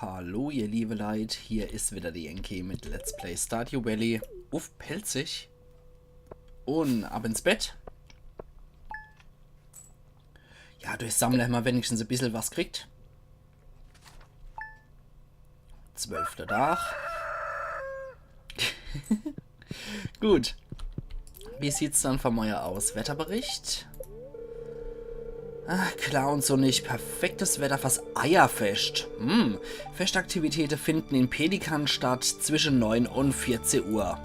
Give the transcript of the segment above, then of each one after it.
Hallo ihr liebe Leid, hier ist wieder die Enki mit Let's Play Stardew Valley auf Pelzig und ab ins Bett. Ja, durch Sammeln haben wir wenigstens ein bisschen was kriegt. 12. Tag. Gut. Wie sieht's dann von mir aus? Wetterbericht? Ach, klar und so nicht. Perfektes Wetter fürs Eierfest. Festaktivitäten finden in Pelikan statt zwischen 9 und 14 Uhr.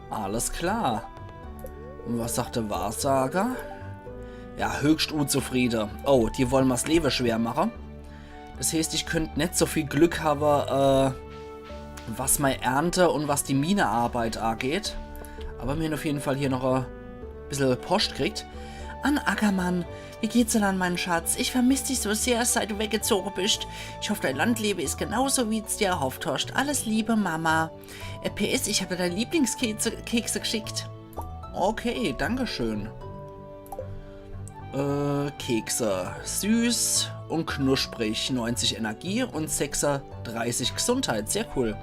Alles klar. Und was sagt der Wahrsager? Ja, höchst unzufrieden. Oh, die wollen mir's Leben schwer machen. Das heißt, ich könnte nicht so viel Glück haben, was meine Ernte und was die Minearbeit angeht. Aber mir auf jeden Fall hier noch ein bisschen Post kriegt. An Ackermann, wie geht's denn an meinen Schatz? Ich vermisse dich so sehr, seit du weggezogen bist. Ich hoffe, dein Landleben ist genauso, wie es dir erhofft hast. Alles Liebe, Mama. PS, ich habe dir deine Lieblingskekse geschickt. Okay, dankeschön. Kekse. Süß und knusprig. 90 Energie und 36 Gesundheit. Sehr cool.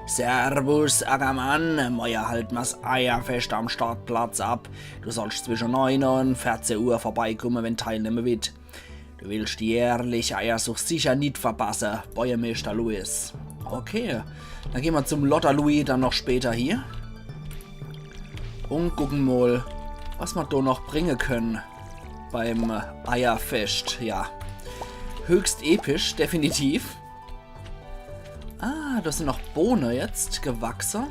Servus, Ackermann, Meier halt mal's Eierfest am Startplatz ab. Du sollst zwischen 9 und 14 Uhr vorbeikommen, wenn teilnehmen wird. Du willst die jährliche Eiersucht sicher nicht verpassen, Bäuermeister Louis. Okay, dann gehen wir zum Lotter Louis dann noch später hier. Und gucken mal, was wir da noch bringen können beim Eierfest. Ja, höchst episch, definitiv. Ah, das sind noch Bohnen jetzt gewachsen.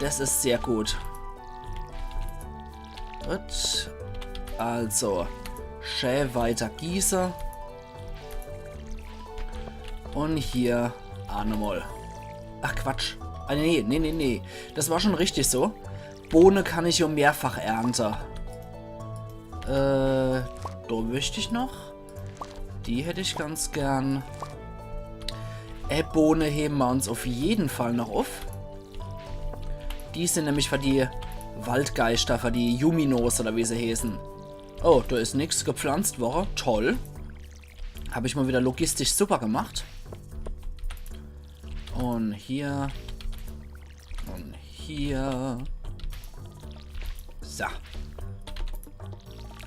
Das ist sehr gut. Gut. Also, schön weiter gießen. Und hier nochmal. Ach Quatsch. Ah, nee. Das war schon richtig so. Bohnen kann ich um mehrfach ernten. Da möchte ich noch. Die hätte ich ganz gern. Bohnen heben wir uns auf jeden Fall noch auf. Die sind nämlich für die Waldgeister, für die Yuminos oder wie sie heißen. Oh, da ist nichts gepflanzt worden. Toll. Habe ich mal wieder logistisch super gemacht. Und hier. Und hier. So.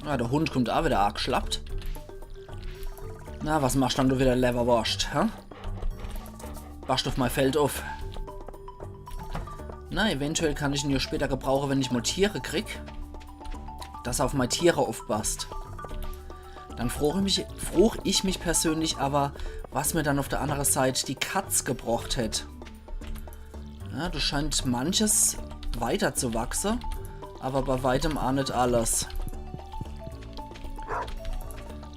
Ah, der Hund kommt auch wieder arg schlappt. Na, was machst dann du wieder Leverwurst, hä? Wascht auf mein Feld auf. Na, eventuell kann ich ihn ja später gebrauchen, wenn ich mal Tiere krieg. Dass er auf meine Tiere aufpasst. Dann froh ich mich persönlich aber, was mir dann auf der anderen Seite die Katz gebracht hätte. Ja, das scheint manches weiter zu wachsen, aber bei weitem auch nicht alles.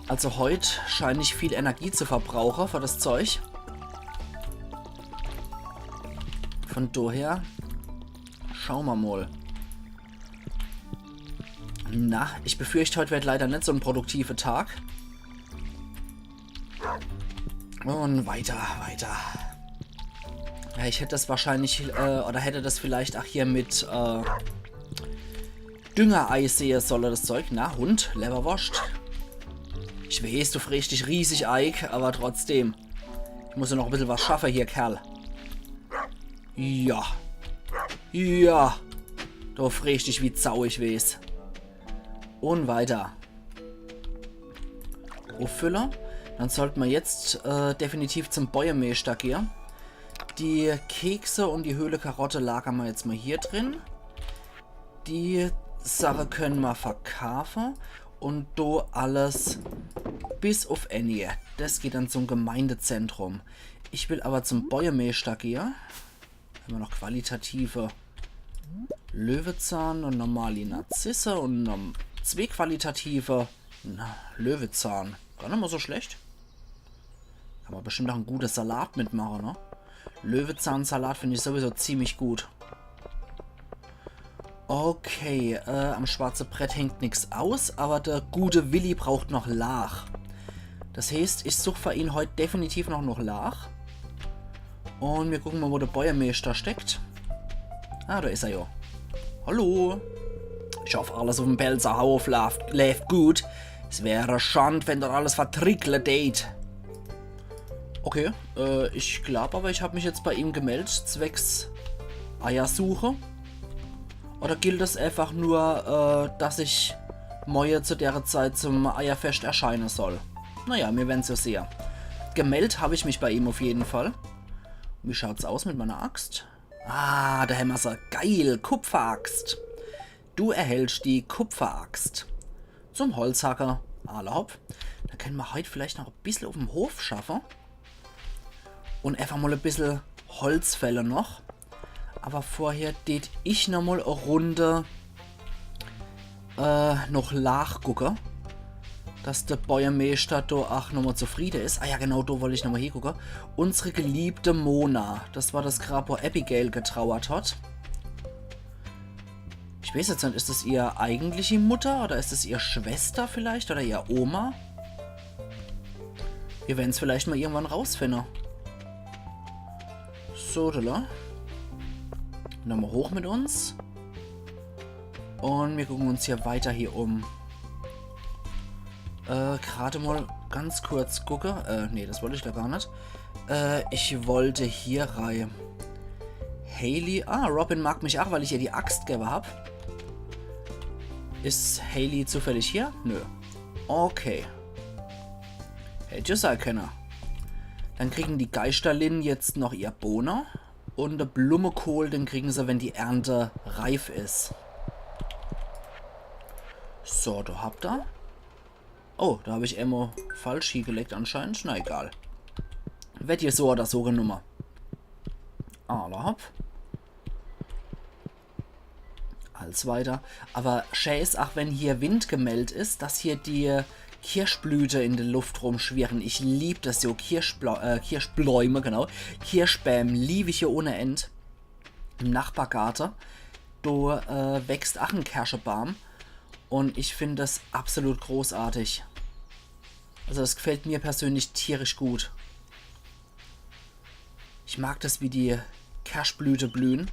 Also heute scheine ich viel Energie zu verbrauchen für das Zeug. Von daher schauen wir mal. Na, ich befürchte, heute wird leider nicht so ein produktiver Tag. Und weiter. Ja, ich hätte das wahrscheinlich, oder hätte das vielleicht auch hier mit Düngereis sehen sollen, das Zeug. Na, Hund, Leberwurst. Ich weiß, du fräst dich riesig, Eik, aber trotzdem. Ich muss ja noch ein bisschen was schaffen hier, Kerl. Ja. Da fräst dich wie Zau, ich weiß. Und weiter. Auffüller. Dann sollten wir jetzt definitiv zum Bäuermeister gehen. Die Kekse und die Höhle Karotte lagern wir jetzt mal hier drin. Die Sache können wir verkaufen. Und da alles bis auf Annie. Das geht dann zum Gemeindezentrum. Ich will aber zum Bäuermeister gehen. Haben wir noch qualitative Löwezahn und normale Narzisse und zwei qualitative Löwezahn. Gar nicht mal so schlecht. Kann man bestimmt auch ein gutes Salat mitmachen, ne? Löwezahnsalat finde ich sowieso ziemlich gut. Okay, am schwarzen Brett hängt nichts aus, aber der gute Willi braucht noch Lach. Das heißt, ich suche für ihn heute definitiv noch Lach. Und wir gucken mal, wo der Bäuermeister steckt. Ah, da ist er ja. Hallo. Ich hoffe, alles auf dem Pelzerhof läuft gut. Es wäre schade, wenn dort alles vertrickelt geht. Okay, ich glaube aber, ich habe mich jetzt bei ihm gemeldet, zwecks Eiersuche. Oder gilt es einfach nur, dass ich morgen zu der Zeit zum Eierfest erscheinen soll? Naja, wir werden es ja sehen. Gemeldet habe ich mich bei ihm auf jeden Fall. Wie schaut's aus mit meiner Axt? Ah, der Hämmerser. Geil, Kupferaxt. Du erhältst die Kupferaxt. Zum Holzhacker. Erlaubt. Da können wir heute vielleicht noch ein bisschen auf dem Hof schaffen. Und einfach mal ein bisschen Holzfäller noch. Aber vorher tät ich noch mal eine Runde noch nachgucken. Dass der Bäuermeister da auch nochmal zufrieden ist. Ah ja, genau, da wollte ich nochmal hingucken. Unsere geliebte Mona. Das war das Grab, wo Abigail getrauert hat. Ich weiß jetzt nicht, ist das ihr eigentliche Mutter oder ist das ihr Schwester vielleicht oder ihr Oma? Wir werden es vielleicht mal irgendwann rausfinden. So, da. Nochmal hoch mit uns. Und wir gucken uns hier weiter hier um. Gerade mal ganz kurz gucken. Nee, das wollte ich da gar nicht. Ich wollte hier rein. Hailey. Ah, Robin mag mich auch, weil ich ihr die Axt gegeben habe. Ist Hailey zufällig hier? Nö. Okay. Hätte ich sein können. Dann kriegen die Geisterlin jetzt noch ihr Bohne. Und der Blumenkohl, den kriegen sie, wenn die Ernte reif ist. So, da habt ihr. Oh, da habe ich Emmo falsch hingelegt anscheinend. Na egal. Wird hier so oder so genommen. Hopp. Als weiter. Aber schön ist auch, wenn hier Wind gemeldet ist, dass hier die Kirschblüte in der Luft rumschwirren. Ich liebe das so. Kirschbäume, genau. Kirschbäume liebe ich hier ohne End. Im Nachbargarten. Da wächst auch ein Kirschebaum. Und ich finde das absolut großartig. Also das gefällt mir persönlich tierisch gut. Ich mag das, wie die Kirschblüte blühen.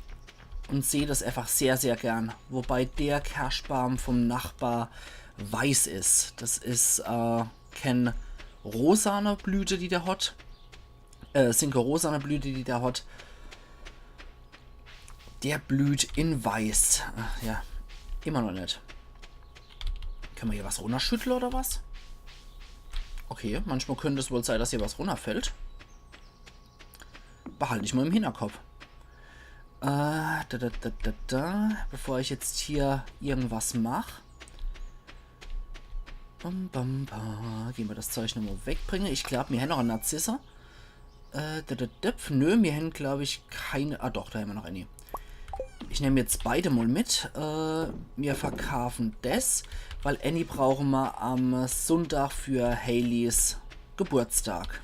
Und sehe das einfach sehr, sehr gern. Wobei der Kirschbaum vom Nachbar weiß ist. Das ist keine rosane Blüte, die der hat. Sind rosane Blüte, die der hat. Der blüht in weiß. Ach, ja, immer noch nicht. Kann man hier was runterschütteln oder was? Okay, manchmal könnte es wohl sein, dass hier was runterfällt. Behalte ich mal im Hinterkopf. Bevor ich jetzt hier irgendwas mache. Gehen wir das Zeug nochmal wegbringen. Ich glaube, wir haben noch einen Narzisse. Nö, wir haben, glaube ich, keine... Ah doch, da haben wir noch eine. Ich nehme jetzt beide mal mit. Wir verkaufen das, weil Annie brauchen wir am Sonntag für Haileys Geburtstag.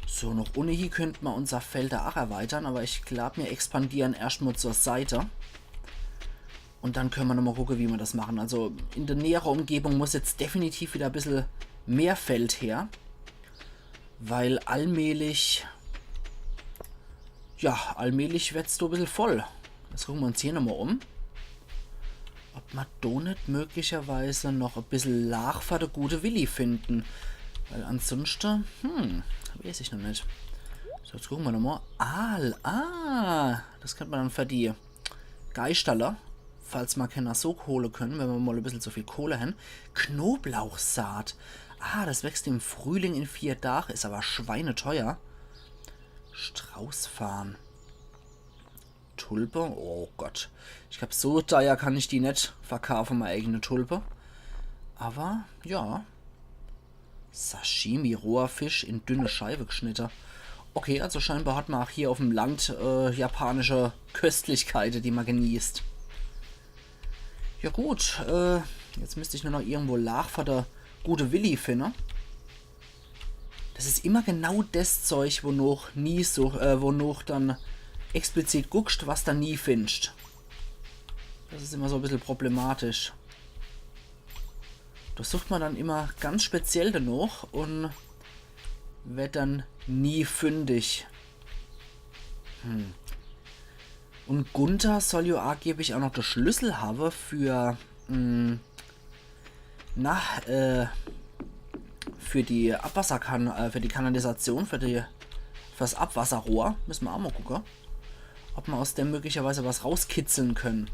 So, noch ohne hier könnten wir unser Feld da auch erweitern, aber ich glaube, wir expandieren erstmal zur Seite. Und dann können wir nochmal gucken, wie wir das machen. Also in der näheren Umgebung muss jetzt definitiv wieder ein bisschen mehr Feld her. Weil allmählich... Ja, allmählich wird es so ein bisschen voll. Jetzt gucken wir uns hier nochmal um. Ob wir da nicht möglicherweise noch ein bisschen Lach für der gute Willi finden. Weil ansonsten, weiß ich noch nicht. So, jetzt gucken wir nochmal. Das könnte man dann für die Geisterler, falls wir keiner so Kohle können, wenn wir mal ein bisschen zu viel Kohle haben. Knoblauchsaat. Das wächst im Frühling in 4 Tagen, ist aber schweineteuer. Straußfarn. Tulpe? Oh Gott. Ich glaube, so teuer kann ich die nicht verkaufen, meine eigene Tulpe. Aber, ja. Sashimi, roher Fisch in dünne Scheibe geschnitten. Okay, also scheinbar hat man auch hier auf dem Land japanische Köstlichkeiten, die man genießt. Ja gut, jetzt müsste ich nur noch irgendwo Lach für der gute Willi finden. Das ist immer genau das Zeug, wonach dann explizit guckst, was dann nie findest. Das ist immer so ein bisschen problematisch. Das sucht man dann immer ganz speziell danach und wird dann nie fündig. Und Gunther soll ja angeblich auch noch den Schlüssel haben für für die für die Kanalisation, fürs Abwasserrohr. Müssen wir auch mal gucken, ob wir aus dem möglicherweise was rauskitzeln können.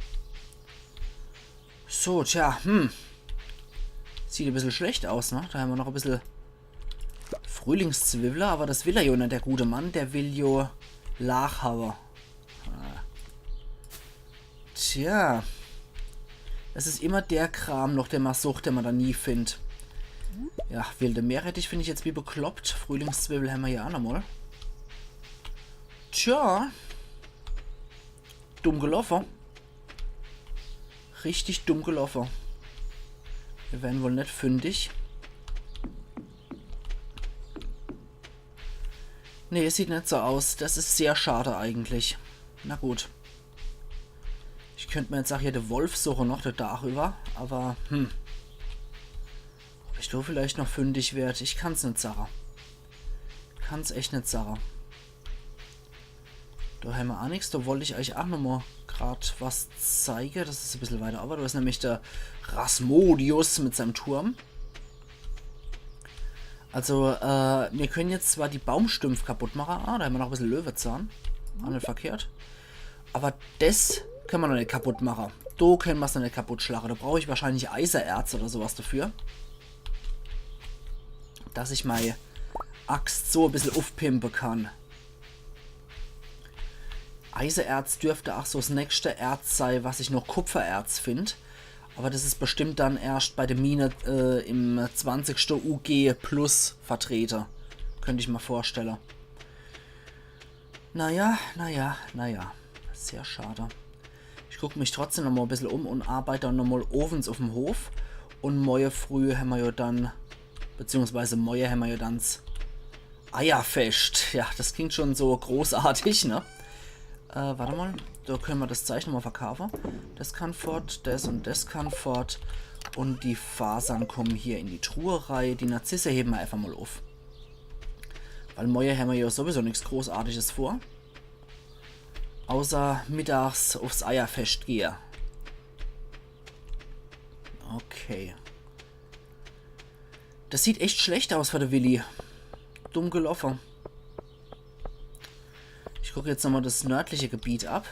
So, tja, sieht ein bisschen schlecht aus, ne? Da haben wir noch ein bisschen Frühlingszwiebler, aber das will er ja nicht, der gute Mann. Der will ja Lach haben. Tja. Es ist immer der Kram noch, den man sucht, den man da nie findet. Ja, wilde Meerrettich finde ich jetzt wie bekloppt. Frühlingszwiebel haben wir ja auch nochmal. Tja. Dumm gelaufen. Richtig dumm gelaufen. Wir werden wohl nicht fündig. Nee, es sieht nicht so aus. Das ist sehr schade eigentlich. Na gut. Ich könnte mir jetzt auch hier den Wolf suchen, noch der darüber. Aber, ob ich da vielleicht noch fündig werde, ich kann es nicht sagen. Kann es echt nicht sagen. Da haben wir auch nichts. Da wollte ich euch auch nochmal gerade was zeigen. Das ist ein bisschen weiter. Aber da ist nämlich der Rasmodius mit seinem Turm. Also, wir können jetzt zwar die Baumstümpfe kaputt machen. Ah, da haben wir noch ein bisschen Löwezahn. Auch nicht verkehrt. Aber das können wir noch nicht kaputt machen. Da können wir es noch nicht kaputt schlagen. Da brauche ich wahrscheinlich Eisenerz oder sowas dafür. Dass ich meine Axt so ein bisschen aufpimpen kann. Eisenerz dürfte auch so das nächste Erz sein, was ich noch Kupfererz finde. Aber das ist bestimmt dann erst bei der Mine im 20. UG Plus vertreten. Könnte ich mir vorstellen. Naja. Sehr schade. Ich gucke mich trotzdem noch mal ein bisschen um und arbeite dann nochmal Ofens auf dem Hof. Und morgen früh haben wir ja dann, beziehungsweise morgen haben wir ja dann das Eierfest. Ja, das klingt schon so großartig, ne? Warte mal, da können wir das Zeichen nochmal verkaufen. Das kann fort, das und das kann fort. Und die Fasern kommen hier in die Truhe rein. Die Narzisse heben wir einfach mal auf. Weil morgen haben wir ja sowieso nichts Großartiges vor. Außer mittags aufs Eierfest gehen. Okay. Das sieht echt schlecht aus für den Willi. Dumm gelaufen. Ich gucke jetzt nochmal das nördliche Gebiet ab.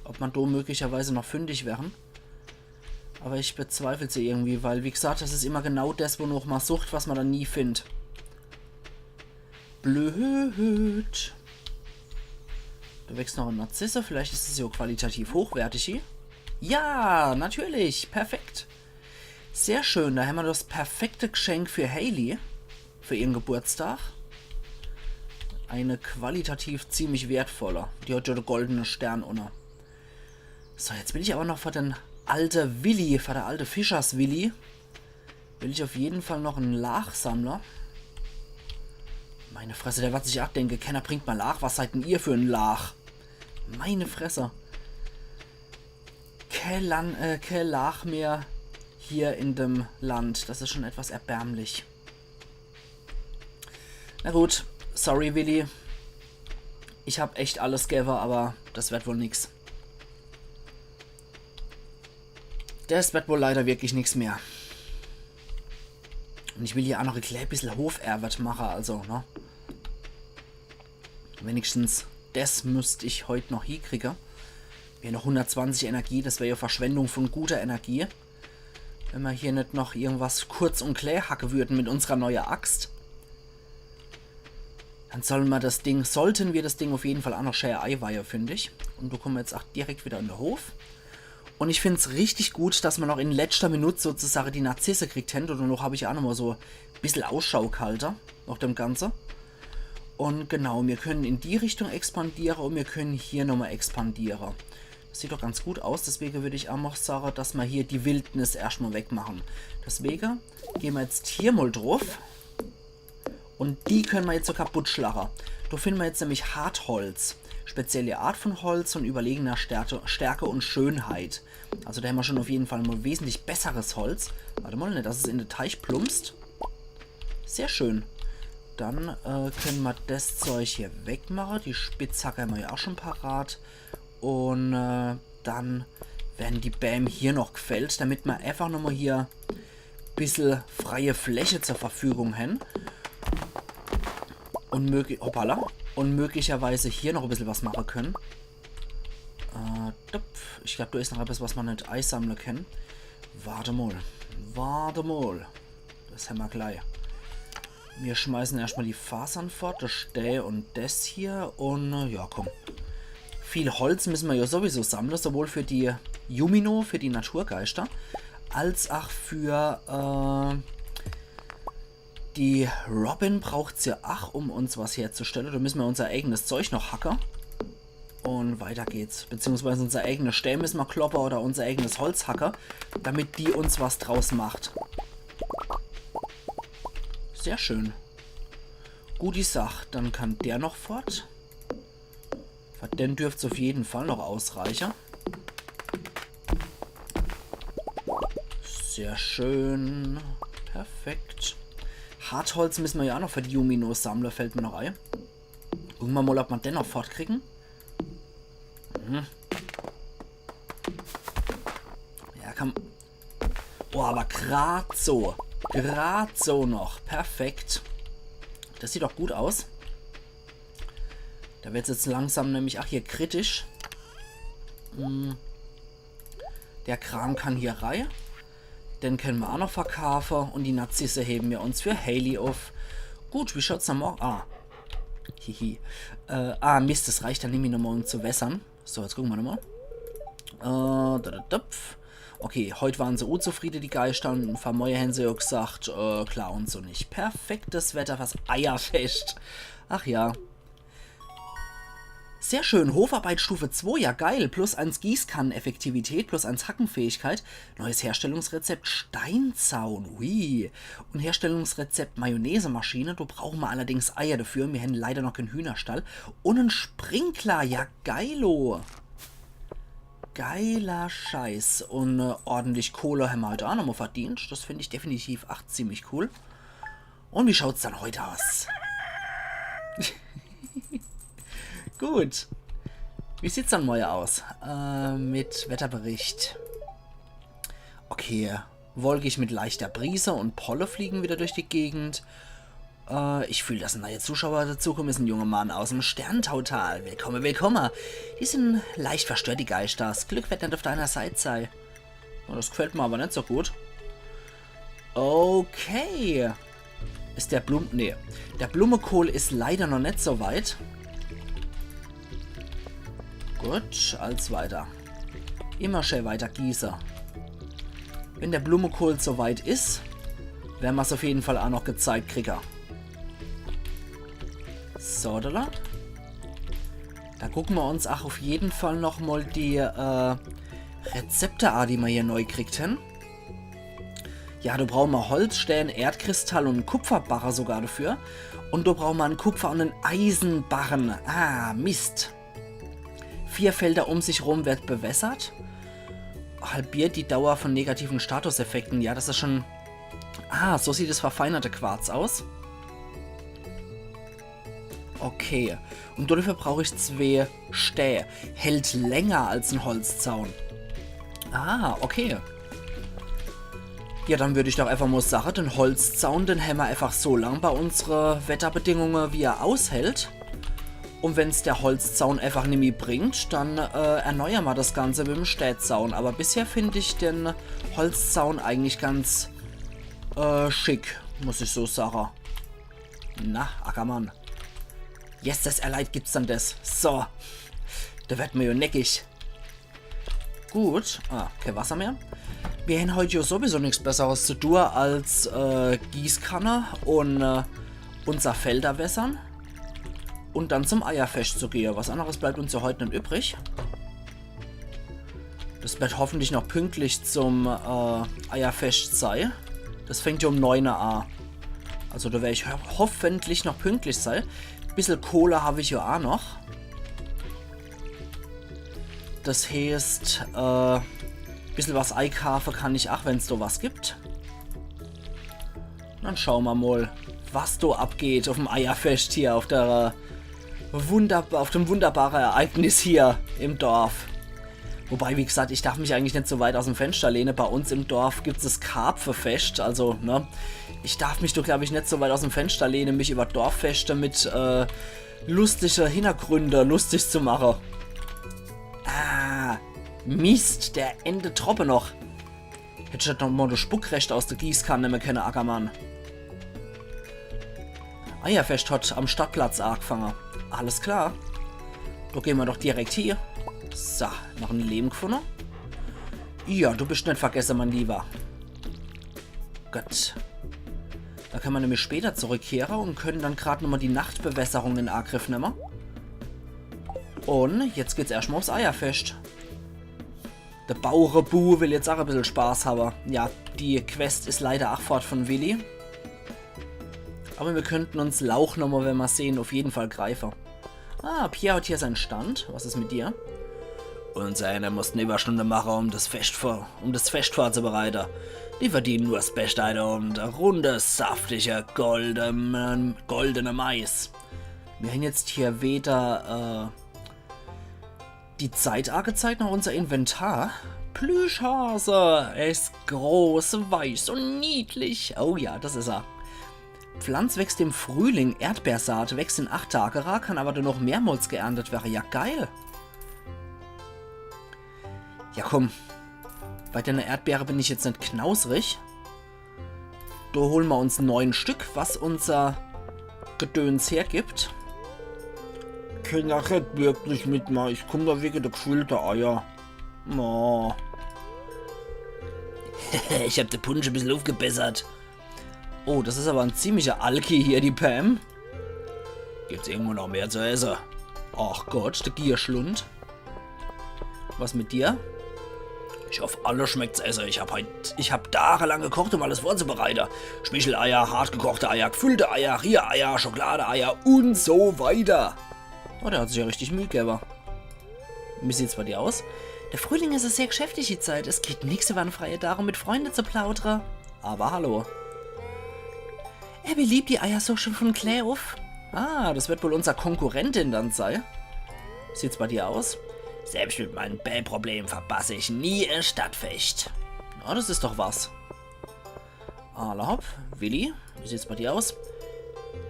Ob man da möglicherweise noch fündig wären. Aber ich bezweifle sie irgendwie, weil, wie gesagt, das ist immer genau das, wo noch mal sucht, was man dann nie findet. Blöd. Da wächst noch ein Narzisse. Vielleicht ist es ja qualitativ hochwertig hier. Ja, natürlich. Perfekt. Sehr schön. Da haben wir das perfekte Geschenk für Hayley. Für ihren Geburtstag. Eine qualitativ ziemlich wertvolle. Die hat ja den goldenen Stern unter. So, jetzt will ich aber noch für den alten Willi, für der alte Fischers Willi, will ich auf jeden Fall noch einen Lachsammler. Meine Fresse, der wird sich auch denken, Kenner bringt mal Lach, was seid denn ihr für ein Lach? Meine Fresse. Kein Lach mehr hier in dem Land. Das ist schon etwas erbärmlich. Na gut, sorry Willi. Ich habe echt alles gegeben, aber das wird wohl nix. Das wird wohl leider wirklich nichts mehr. Und ich will hier auch noch ein klein bisschen Hoferwert machen, also, ne? Wenigstens das müsste ich heute noch hinkriegen. Wäre noch 120 Energie, das wäre ja Verschwendung von guter Energie. Wenn wir hier nicht noch irgendwas kurz und klar hacken würden mit unserer neuen Axt. Dann sollten wir das Ding auf jeden Fall auch noch schön Eiweihe, finde ich. Und da kommen wir jetzt auch direkt wieder in den Hof. Und ich finde es richtig gut, dass man noch in letzter Minute sozusagen die Narzisse kriegt. Und noch habe ich auch noch mal so ein bisschen Ausschau gehalten nach dem Ganze. Und genau, wir können in die Richtung expandieren und wir können hier nochmal expandieren. Das sieht doch ganz gut aus, deswegen würde ich auch noch sagen, dass wir hier die Wildnis erstmal wegmachen. Deswegen gehen wir jetzt hier mal drauf. Und die können wir jetzt so kaputt schlagen. Da finden wir jetzt nämlich Hartholz. Spezielle Art von Holz und überlegener Stärke und Schönheit. Also da haben wir schon auf jeden Fall mal wesentlich besseres Holz. Warte mal, nicht, dass es in den Teich plumpst. Sehr schön. Dann können wir das Zeug hier wegmachen. Die Spitzhacke haben wir ja auch schon parat. Und dann werden die Bäm hier noch gefällt, damit wir einfach nochmal hier bisschen freie Fläche zur Verfügung haben. Und, und möglicherweise hier noch ein bisschen was machen können. Ich glaube, da ist noch etwas, was man nicht einsammeln kann. Warte mal. Das haben wir gleich. Wir schmeißen erstmal die Fasern fort, das Stäh und das hier. Und ja, komm. Viel Holz müssen wir ja sowieso sammeln, sowohl für die Yumino, für die Naturgeister, als auch für die Robin braucht es ja auch, um uns was herzustellen. Da müssen wir unser eigenes Zeug noch hacken. Und weiter geht's. Beziehungsweise unser eigenes Stämm müssen wir kloppen oder unser eigenes Holz hacken, damit die uns was draus macht. Sehr schön. Gut die Sache. Dann kann der noch fort. Den dürfte es auf jeden Fall noch ausreichen. Sehr schön. Perfekt. Hartholz müssen wir ja auch noch für die Yuminos sammeln, fällt mir noch ein. Gucken wir mal, ob wir den noch fortkriegen. Ja, komm. Oh, aber gerade so. Gerade so noch. Perfekt. Das sieht doch gut aus. Da wird es jetzt langsam nämlich, ach hier, kritisch. Der Kram kann hier rein. Den können wir auch noch verkaufen. Und die Narzisse heben wir uns für Hayley auf. Gut, wie schaut's dann morgen? Hihi. Mist, das reicht dann nämlich nochmal, um zu wässern. So, jetzt gucken wir nochmal. Okay, heute waren sie unzufrieden, die Geister. Und von Moje haben sie auch gesagt, klar und so nicht. Perfektes Wetter, was eierfest. Ach ja. Sehr schön, Hofarbeit Stufe 2, ja geil, plus 1 Gießkanneneffektivität, plus 1 Hackenfähigkeit, neues Herstellungsrezept Steinzaun, ui, und Herstellungsrezept Mayonnaise-Maschine, da brauchen wir allerdings Eier dafür, wir haben leider noch keinen Hühnerstall, und einen Sprinkler, ja geilo, geiler Scheiß, und ordentlich Kohle haben wir heute auch nochmal verdient, das finde ich definitiv ziemlich cool. Und wie schaut es dann heute aus? Gut. Wie sieht's dann mal aus? Mit Wetterbericht. Okay. Wolkig mit leichter Brise und Polle fliegen wieder durch die Gegend. Ich fühle, dass ein neuer Zuschauer dazukommt. Ist ein junger Mann aus dem Sterntautal. Willkommen, willkommen. Die sind leicht verstört, die Geister. Das Glück wird nicht auf deiner Seite sein. Oh, das gefällt mir aber nicht so gut. Okay. Ist der Nee. Der Blumenkohl ist leider noch nicht so weit. Gut, als weiter. Immer schön weiter gießen. Wenn der Blumenkohl soweit ist, werden wir es auf jeden Fall auch noch gezeigt kriegen. So, da gucken wir uns auch auf jeden Fall nochmal die Rezepte an, die wir hier neu kriegten. Ja, da brauchen wir Holzstählen, Erdkristall und einen Kupferbarren sogar dafür. Und da brauchen wir einen Kupfer- und einen Eisenbarren. Mist. 4 Felder um sich rum wird bewässert. Halbiert die Dauer von negativen Statuseffekten. Ja, das ist schon... so sieht das verfeinerte Quarz aus. Okay. Und dafür brauche ich 2 Stähe. Hält länger als ein Holzzaun. Okay. Ja, dann würde ich doch einfach mal sagen, den Holzzaun, den haben wir einfach so lang bei unseren Wetterbedingungen, wie er aushält. Und wenn es der Holzzaun einfach nicht mehr bringt, dann erneuern wir das Ganze mit dem Städtzaun. Aber bisher finde ich den Holzzaun eigentlich ganz schick, muss ich so sagen. Na, Ackermann. Yes, das Erleid gibt's dann das. So. Da wird mir ja neckig. Gut. Kein Wasser mehr. Wir haben heute ja sowieso nichts Besseres zu tun als Gießkanne und unser Felder wässern. Und dann zum Eierfest zu gehen. Was anderes bleibt uns ja heute nicht übrig. Das wird hoffentlich noch pünktlich zum Eierfest sein. Das fängt ja um 9 Uhr an. Also da werde ich hoffentlich noch pünktlich sein. Ein bisschen Kohle habe ich ja auch noch. Das heißt, ein bisschen was einkaufen kann ich auch, wenn es da was gibt. Dann schauen wir mal, was da abgeht auf dem Eierfest hier, auf dem wunderbaren Ereignis hier im Dorf. Wobei, wie gesagt, ich darf mich eigentlich nicht so weit aus dem Fenster lehnen. Bei uns im Dorf gibt es das Karpfenfest. Also, ne? Ich darf mich doch, glaube ich, nicht so weit aus dem Fenster lehnen, mich über Dorffeste mit lustiger Hintergründe lustig zu machen. Ah, Mist, der Ende Troppe noch. Hätte ich doch mal das Spuckrecht aus der Gießkanne nehmen können, Ackermann. Eierfest hat am Stadtplatz angefangen. Alles klar. Da gehen wir doch direkt hier. So, noch ein Leben gefunden. Ja, du bist nicht vergessen, mein Lieber. Gott. Da können wir nämlich später zurückkehren und können dann gerade nochmal die Nachtbewässerung in Angriff nehmen. Und jetzt geht's erstmal aufs Eierfest. Der Baurebu will jetzt auch ein bisschen Spaß haben. Ja, die Quest ist leider auch fort von Willi. Aber wir könnten uns Lauch nochmal, wenn wir sehen, auf jeden Fall greifen. Ah, Pierre hat hier seinen Stand. Was ist mit dir? Und seine mussten Überstunde machen, um das Fest vorzubereiten. Die verdienen nur das Beste und rundes, saftige, goldene Mais. Wir haben jetzt hier weder die Zeit angezeigt nach unser Inventar. Plüschhase, er ist groß, weiß und niedlich. Oh ja, das ist er. Pflanz wächst im Frühling, Erdbeersaat wächst in 8 Tagen, kann aber dann noch mehrmals geerntet werden. Ja, geil. Ja, komm. Bei deiner Erdbeere bin ich jetzt nicht knausrig. Da holen wir uns 9 Stück, was unser Gedöns hergibt. Kinder, red wirklich mit mal. Ich komme da wegen der gefüllten Eier. Oh. Ich hab den Punsch ein bisschen aufgebessert. Oh, das ist aber ein ziemlicher Alki hier, die Pam. Gibt's irgendwo noch mehr zu essen? Ach Gott, der Gierschlund. Was mit dir? Ich hoffe, alles schmeckt's essen. Ich hab tagelang gekocht, um alles vorzubereiten. Schmicheleier, hartgekochte Eier, gefüllte Eier, Rühreier, Schokoladeeier und so weiter. Oh, der hat sich ja richtig Mühe gegeben. Wie sieht's bei dir aus? Der Frühling ist eine sehr geschäftige Zeit. Es geht nächste Woche freie darum, mit Freunden zu plaudern. Aber hallo. Abby liebt die Eier so schon von Claire auf. Ah, das wird wohl unser Konkurrentin dann sein. Sieht's bei dir aus? Selbst mit meinen Bellproblemen verpasse ich nie ein Stadtfest. Na, das ist doch was. Hopp, Willi, wie sieht's bei dir aus?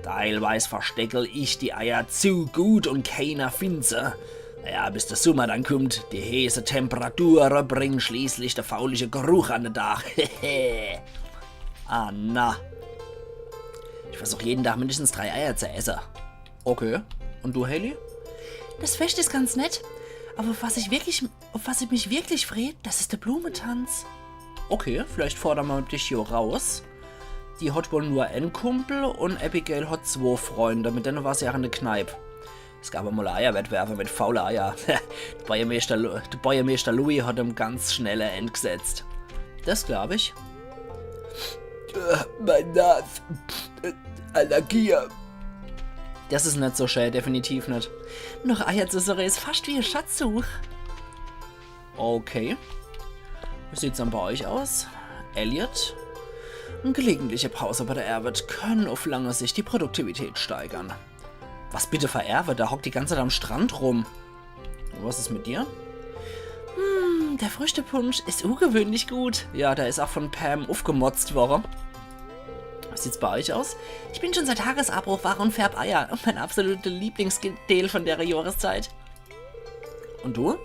Teilweise versteckel ich die Eier zu gut und keiner findet sie. Naja, bis der Sommer dann kommt, die heiße Temperaturen bringen schließlich der faulige Geruch an den Tag. Ah, na. Ich versuche jeden Tag mindestens 3 Eier zu essen. Okay. Und du, Haley? Das Fest ist ganz nett. Aber auf was ich mich wirklich freue, das ist der Blumentanz. Okay, vielleicht fordern wir dich hier raus. Die hat wohl nur einen Kumpel und Abigail hat 2 Freunde. Mit denen war sie auch in der Kneipe. Es gab einmal einen Eierwettbewerb mit faulen Eier. Der Bäuermeister Louis hat ihm ganz schnell ein End gesetzt. Das glaube ich. Mein Nase. Allergie. Das ist nicht so schön, definitiv nicht. Noch Eier zu suchen ist fast wie ein Schatzsuch. Okay. Wie sieht's dann bei euch aus? Elliot? Gelegentliche Pause bei der Erwit können auf lange Sicht die Produktivität steigern. Was bitte für Erwit? Der hockt die ganze Zeit am Strand rum. Und was ist mit dir? Der Früchtepunsch ist ungewöhnlich gut. Ja, der ist auch von Pam aufgemotzt worden. Was sieht's bei euch aus? Ich bin schon seit Tagesabbruch wach und färb Eier. Mein absoluter Lieblingsdeal von der Jahreszeit. Und du?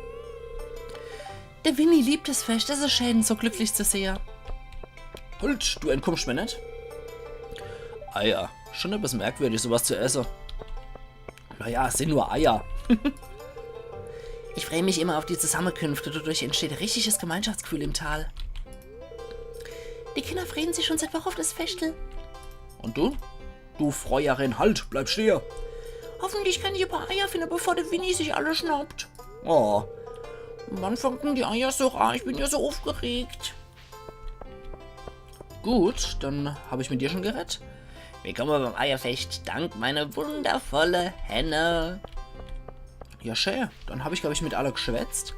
Der Winnie liebt das Fest. Es ist schön, so glücklich zu sehen. Halt, du entkommst mir nicht? Eier. Schon etwas merkwürdig, sowas zu essen. Naja, es sind nur Eier. Ich freue mich immer auf die Zusammenkünfte. Dadurch entsteht ein richtiges Gemeinschaftsgefühl im Tal. Die Kinder freuen sich schon seit Wochen auf das Festel. Und du? Du Fräuerin, halt, bleib stehen. Hoffentlich kann ich ein paar Eier finden, bevor der Winnie sich alle schnappt. Oh. Wann fangen denn die Eier so an? Ich bin ja so aufgeregt. Gut, dann habe ich mit dir schon gerettet. Willkommen beim Eierfest, dank meiner wundervolle Henne. Ja, schön. Dann habe ich, glaube ich, mit alle geschwätzt.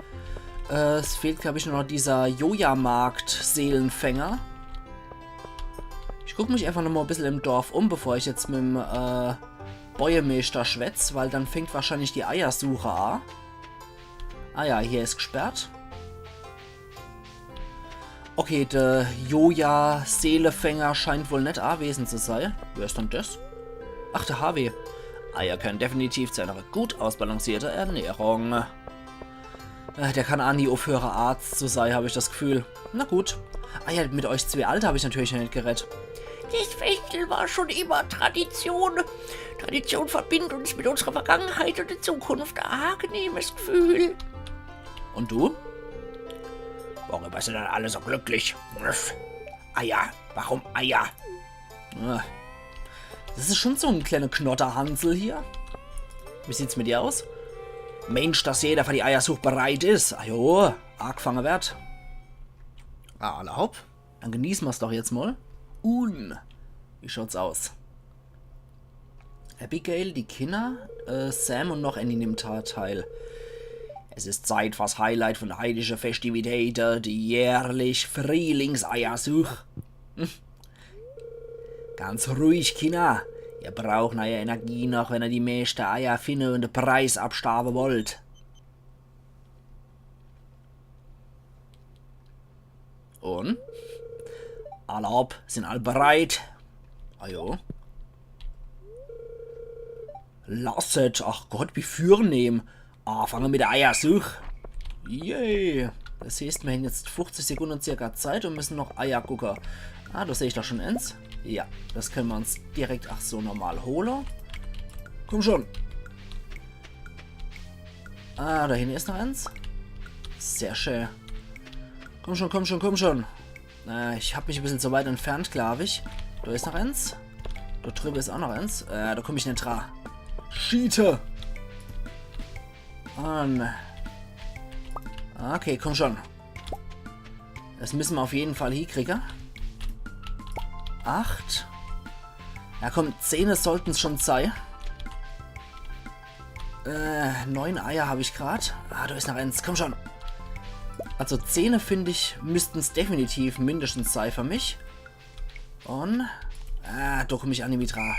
Es fehlt, glaube ich, nur noch dieser Joja-Markt-Seelenfänger. Ich gucke mich einfach noch mal ein bisschen im Dorf um, bevor ich jetzt mit dem Bäuermeister schwätze, weil dann fängt wahrscheinlich die Eiersuche an. Ah ja, hier ist gesperrt. Okay, der Joja-Seelefänger scheint wohl nicht anwesend zu sein. Wer ist denn das? Ach, der HW. Eier können definitiv zu einer gut ausbalancierten Ernährung. Der kann auch nie aufhören, Arzt zu sein, habe ich das Gefühl. Na gut. Ah ja, mit euch zwei Alte habe ich natürlich nicht gerettet. Das Festel war schon immer Tradition. Tradition verbindet uns mit unserer Vergangenheit und der Zukunft. Ein angenehmes Gefühl. Und du? Worüber sind dann alle so glücklich? Eier. Warum Eier? Ah. Das ist schon so ein kleiner Knotterhansel hier. Wie sieht's mit dir aus? Mensch, dass jeder für die Eiersuche bereit ist. Ah jo, arg fangen wert. Ah, erlaub. Dann genießen wir es doch jetzt mal. Wie schaut's aus? Abigail, die Kinder, Sam und noch Annie nimmt teil. Es ist Zeit fürs Highlight von heidischen Festivitäten, die jährlich Frühlingseiersuche. Ganz ruhig, Kinder. Ihr braucht neue Energie noch, wenn ihr die meisten Eier finden und den Preis abstaben wollt. Und? Alle ab, sind alle bereit? Ah jo. Lasset, ach Gott, wie vornehm. Fangen wir mit der Eiersuche. Yay. Das heißt, wir haben jetzt 50 Sekunden circa Zeit und müssen noch Eier gucken. Ah, das sehe ich doch schon eins. Ja, das können wir uns direkt, ach so, normal holen. Komm schon. Ah, da hinten ist noch eins. Sehr schön. Komm schon, komm schon, komm schon. Ich habe mich ein bisschen zu weit entfernt, glaube ich. Da ist noch eins. Da drüben ist auch noch eins. Da komme ich nicht dran. Schiete. Okay, komm schon. Das müssen wir auf jeden Fall hinkriegen. 8. Ja komm, 10 sollten es schon sein. 9 Eier habe ich gerade. Ah, da ist noch eins. Komm schon. Also 10 finde ich, müssten es definitiv mindestens sein für mich. Und... da komme ich an die Mitra.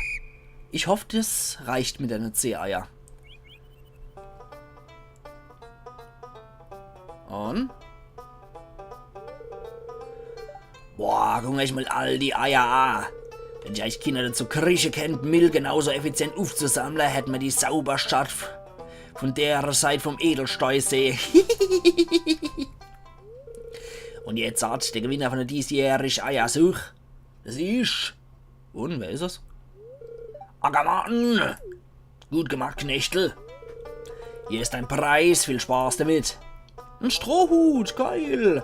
Ich hoffe, das reicht mit den 10 Eier. Und... Boah, guck euch mal all die Eier an. Wenn ihr euch Kinder dazu kriechen könnt, Müll genauso effizient aufzusammeln, hätten wir die Sauberstadt von der Seite vom Edelsteuersee. Und jetzt sagt der Gewinner von der diesjährigen Eiersuche. Das ist... Und, wer ist es? Ackermann! Gut gemacht, Knechtel. Hier ist dein Preis, viel Spaß damit. Ein Strohhut, geil.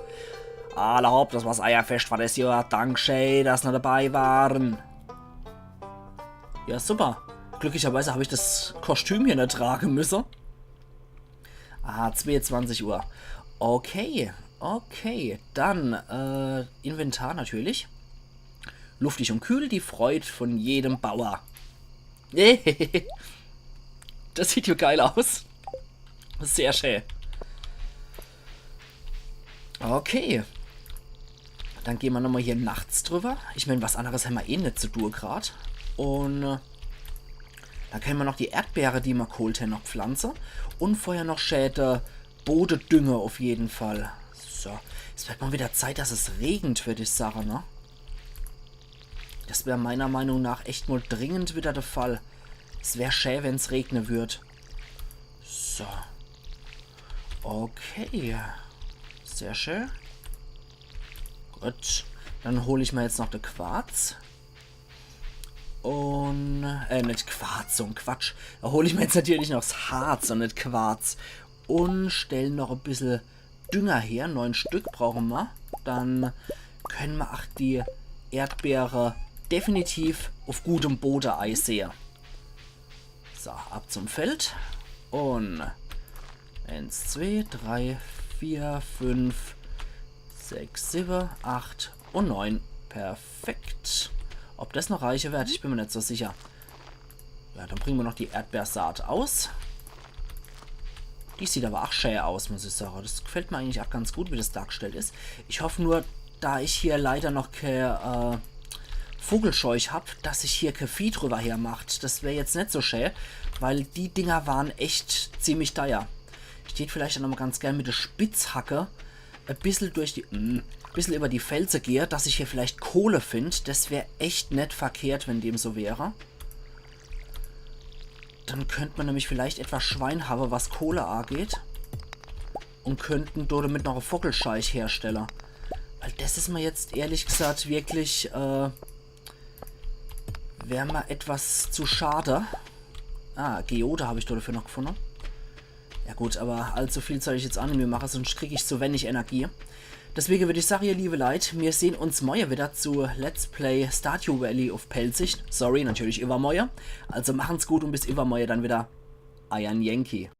Allerhaupt, das war's Eierfest war das Jahr. Dankeschön, dass noch dabei waren. Ja, super. Glücklicherweise habe ich das Kostüm hier nicht tragen müssen. 22 Uhr. Okay, okay. Dann, Inventar natürlich. Luftig und kühl, die Freude von jedem Bauer. Das sieht ja geil aus. Sehr schön. Okay. Dann gehen wir nochmal hier nachts drüber. Ich meine, was anderes haben wir eh nicht zu tun gerade. Und dann können wir noch die Erdbeere, die wir geholt haben, noch pflanzen. Und vorher noch Schäde, Bodendünger auf jeden Fall. So. Es wird mal wieder Zeit, dass es regnet, würde ich sagen, ne? Das wäre meiner Meinung nach echt mal dringend wieder der Fall. Es wäre schön, wenn es regnen würde. So. Okay. Sehr schön. Gut. Dann hole ich mir jetzt noch den Quarz. Und... nicht Quarz, so ein Quatsch. Da hole ich mir jetzt natürlich noch das Harz und nicht Quarz. Und stelle noch ein bisschen Dünger her. 9 Stück brauchen wir. Dann können wir auch die Erdbeere definitiv auf gutem Boden einsehen. So, ab zum Feld. Und 1, 2, 3, 4, 5, 6, 7, 8 und 9. Perfekt. Ob das noch reichen wird, ich bin mir nicht so sicher. Ja, dann bringen wir noch die Erdbeersaat aus. Die sieht aber auch schön aus, muss ich sagen. Das gefällt mir eigentlich auch ganz gut, wie das dargestellt ist. Ich hoffe nur, da ich hier leider noch keine Vogelscheuch habe, dass ich hier kein Vieh drüber her macht. Das wäre jetzt nicht so schön, weil die Dinger waren echt ziemlich teuer. Steht vielleicht auch noch mal ganz gern mit der Spitzhacke ein bisschen bisschen über die Felsen gehe, dass ich hier vielleicht Kohle finde. Das wäre echt nicht verkehrt, wenn dem so wäre. Dann könnte man nämlich vielleicht etwas Schwein haben, was Kohle angeht. Und könnten dort mit noch einen Vogelscheich herstellen. Weil das ist mir jetzt ehrlich gesagt wirklich, wäre mir etwas zu schade. Ah, Geode habe ich dafür noch gefunden. Ja gut, aber allzu viel soll ich jetzt auch nicht mehr machen, sonst kriege ich zu wenig Energie. Deswegen würde ich sagen, ihr liebe Leute, wir sehen uns morgen wieder zu Let's Play Stardew Valley auf Pelzig. Sorry, natürlich übermorgen. Also machen's gut und bis übermorgen dann wieder. Iron Yankee.